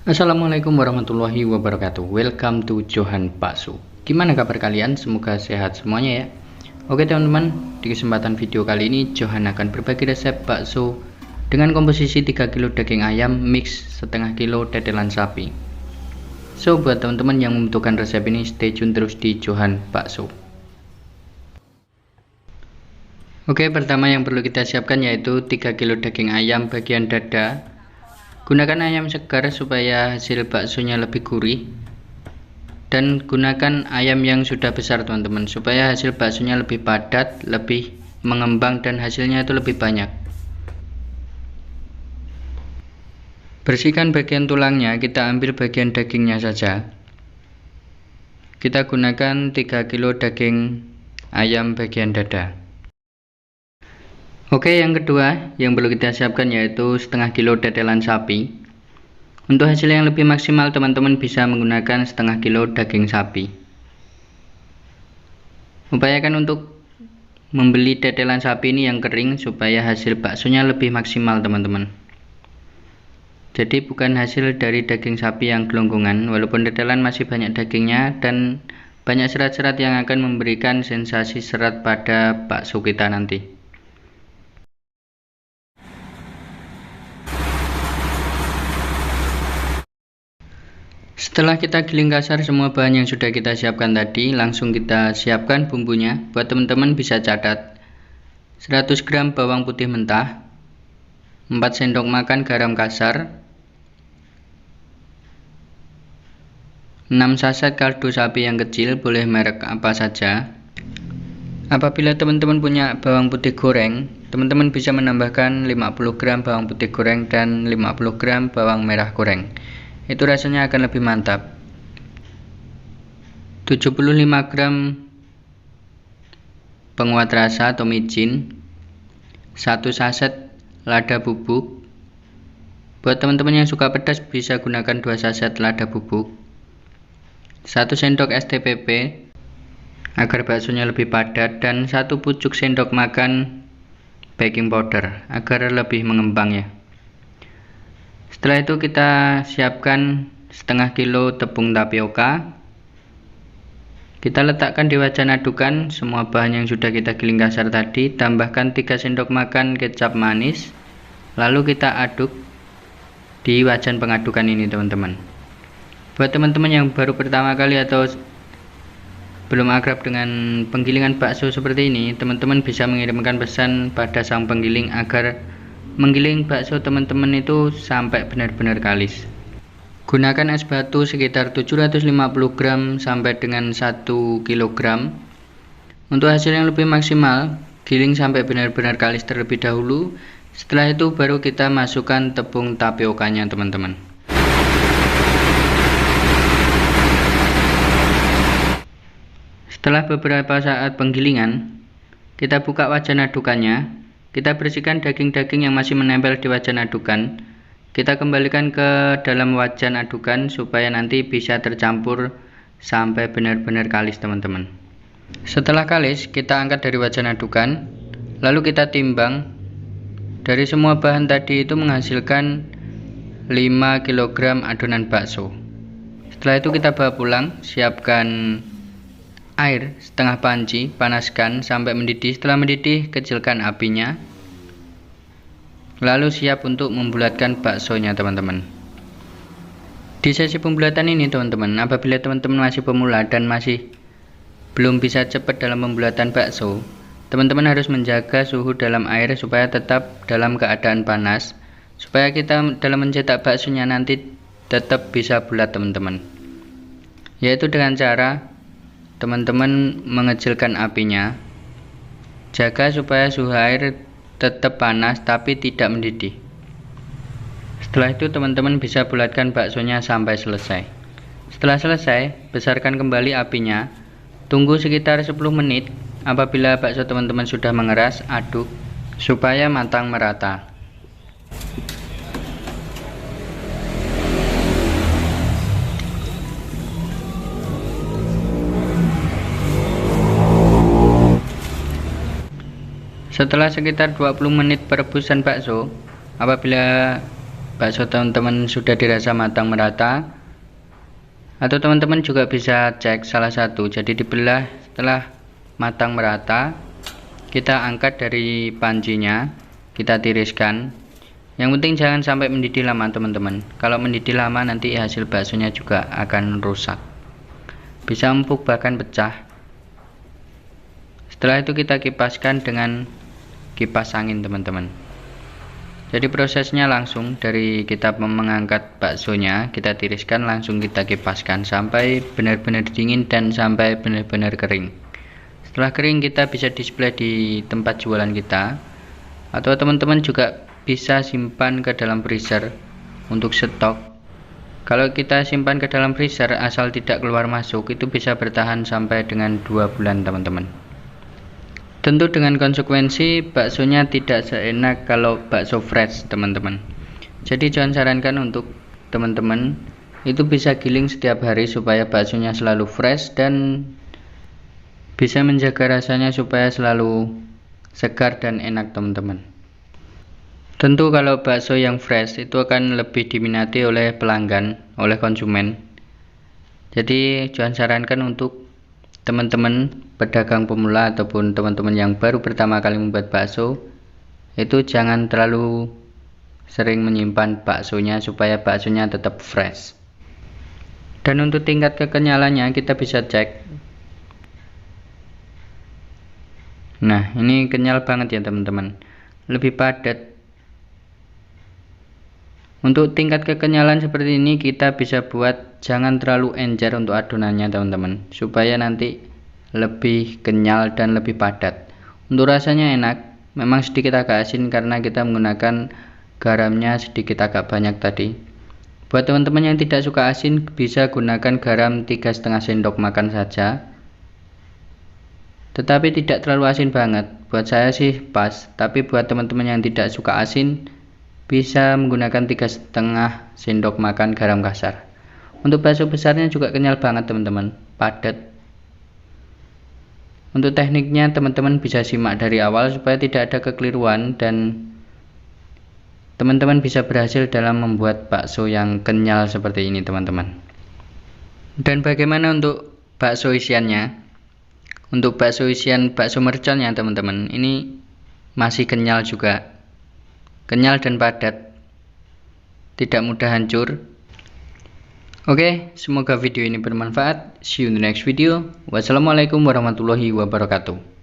Assalamualaikum warahmatullahi wabarakatuh. Welcome to Johan Bakso. Gimana kabar kalian? Semoga sehat semuanya ya. Oke teman-teman, di kesempatan video kali ini Johan akan berbagi resep bakso dengan komposisi 3 kg daging ayam mix setengah kilo tetelan sapi. So buat teman-teman yang membutuhkan resep ini, stay tune terus di Johan Bakso. Oke, pertama yang perlu kita siapkan yaitu 3 kg daging ayam bagian dada. Gunakan ayam segar supaya hasil baksonya lebih gurih, dan gunakan ayam yang sudah besar teman-teman supaya hasil baksonya lebih padat, lebih mengembang, dan hasilnya itu lebih banyak. Bersihkan bagian tulangnya, kita ambil bagian dagingnya saja. Kita gunakan 3 kg daging ayam bagian dada. Oke, yang kedua yang perlu kita siapkan yaitu setengah kilo tetelan sapi. Untuk hasil yang lebih maksimal, teman-teman bisa menggunakan setengah kilo daging sapi. Upayakan untuk membeli tetelan sapi ini yang kering supaya hasil baksonya lebih maksimal teman-teman. Jadi bukan hasil dari daging sapi yang gelonggongan, walaupun tetelan masih banyak dagingnya dan banyak serat-serat yang akan memberikan sensasi serat pada bakso kita nanti. Setelah kita giling kasar semua bahan yang sudah kita siapkan tadi, langsung kita siapkan bumbunya. Buat teman-teman bisa catat 100 gram bawang putih mentah, 4 sendok makan garam kasar, 6 saset kaldu sapi yang kecil, boleh merek apa saja. Apabila teman-teman punya bawang putih goreng, teman-teman bisa menambahkan 50 gram bawang putih goreng dan 50 gram bawang merah goreng. Itu rasanya akan lebih mantap. 75 gram penguat rasa atau micin, 1 saset lada bubuk. Buat teman-teman yang suka pedas bisa gunakan 2 saset lada bubuk, 1 sendok STPP agar baksonya lebih padat, dan 1 pucuk sendok makan baking powder agar lebih mengembang ya. Setelah itu kita siapkan setengah kilo tepung tapioka. Kita letakkan di wajan adukan semua bahan yang sudah kita giling kasar tadi, tambahkan 3 sendok makan kecap manis, lalu kita aduk di wajan pengadukan ini teman-teman. Buat teman-teman yang baru pertama kali atau belum akrab dengan penggilingan bakso seperti ini, teman-teman bisa mengirimkan pesan pada sang penggiling agar menggiling bakso teman-teman itu sampai benar-benar kalis. Gunakan es batu sekitar 750 gram sampai dengan 1 kg. Untuk hasil yang lebih maksimal, giling sampai benar-benar kalis terlebih dahulu. Setelah itu baru kita masukkan tepung tapiokanya teman-teman. Setelah beberapa saat penggilingan, kita buka wajan adukannya. Kita bersihkan daging-daging yang masih menempel di wajan adukan. Kita kembalikan ke dalam wajan adukan supaya nanti bisa tercampur sampai benar-benar kalis teman-teman. Setelah kalis, kita angkat dari wajan adukan, lalu kita timbang. Dari semua bahan tadi itu menghasilkan 5 kg adonan bakso. Setelah itu kita bawa pulang, siapkan air setengah panci, panaskan sampai mendidih. Setelah mendidih, kecilkan apinya, lalu siap untuk membulatkan baksonya teman-teman. Di sesi pembulatan ini teman-teman, apabila teman-teman masih pemula dan masih belum bisa cepat dalam pembulatan bakso, teman-teman harus menjaga suhu dalam air supaya tetap dalam keadaan panas, supaya kita dalam mencetak baksonya nanti tetap bisa bulat teman-teman. Yaitu dengan cara teman-teman mengecilkan apinya, jaga supaya suhu air tetap panas tapi tidak mendidih. Setelah itu teman-teman bisa bulatkan baksonya sampai selesai. Setelah selesai, besarkan kembali apinya, tunggu sekitar 10 menit. Apabila bakso teman-teman sudah mengeras, aduk supaya matang merata. Setelah sekitar 20 menit perebusan bakso, apabila bakso teman-teman sudah dirasa matang merata, atau teman-teman juga bisa cek salah satu. Jadi dibelah setelah matang merata, kita angkat dari pancinya, kita tiriskan. Yang penting jangan sampai mendidih lama teman-teman. Kalau mendidih lama nanti hasil baksonya juga akan rusak, bisa empuk bahkan pecah. Setelah itu kita kipaskan dengan kipas angin teman-teman. Jadi prosesnya langsung dari kita mengangkat baksonya, kita tiriskan, langsung kita kipaskan sampai benar-benar dingin dan sampai benar-benar kering. Setelah kering kita bisa display di tempat jualan kita, atau teman-teman juga bisa simpan ke dalam freezer untuk stok. Kalau kita simpan ke dalam freezer asal tidak keluar masuk, itu bisa bertahan sampai dengan 2 bulan teman-teman. Tentu dengan konsekuensi baksonya tidak seenak kalau bakso fresh teman-teman. Jadi John sarankan untuk teman-teman itu bisa giling setiap hari supaya baksonya selalu fresh dan bisa menjaga rasanya supaya selalu segar dan enak teman-teman. Tentu kalau bakso yang fresh itu akan lebih diminati oleh pelanggan, oleh konsumen. Jadi John sarankan untuk teman-teman pedagang pemula ataupun teman-teman yang baru pertama kali membuat bakso, itu jangan terlalu sering menyimpan baksonya supaya baksonya tetap fresh. Dan untuk tingkat kekenyalannya kita bisa cek. Nah, ini kenyal banget ya teman-teman, lebih padat. Untuk tingkat kekenyalan seperti ini kita bisa buat jangan terlalu encer untuk adonannya teman-teman, supaya nanti lebih kenyal dan lebih padat. Untuk rasanya enak, memang sedikit agak asin karena kita menggunakan garamnya sedikit agak banyak tadi. Buat teman-teman yang tidak suka asin bisa gunakan garam 3,5 sendok makan saja, tetapi tidak terlalu asin banget. Buat saya sih pas, tapi buat teman-teman yang tidak suka asin bisa menggunakan 3,5 sendok makan garam kasar. Untuk bakso besarnya juga kenyal banget teman-teman, padat. Untuk tekniknya teman-teman bisa simak dari awal supaya tidak ada kekeliruan dan teman-teman bisa berhasil dalam membuat bakso yang kenyal seperti ini teman-teman. Dan bagaimana untuk bakso isiannya? Untuk bakso isian bakso merconnya teman-teman, ini masih kenyal juga. Kenyal dan padat, tidak mudah hancur. Oke, semoga video ini bermanfaat. See you in the next video. Wassalamualaikum warahmatullahi wabarakatuh.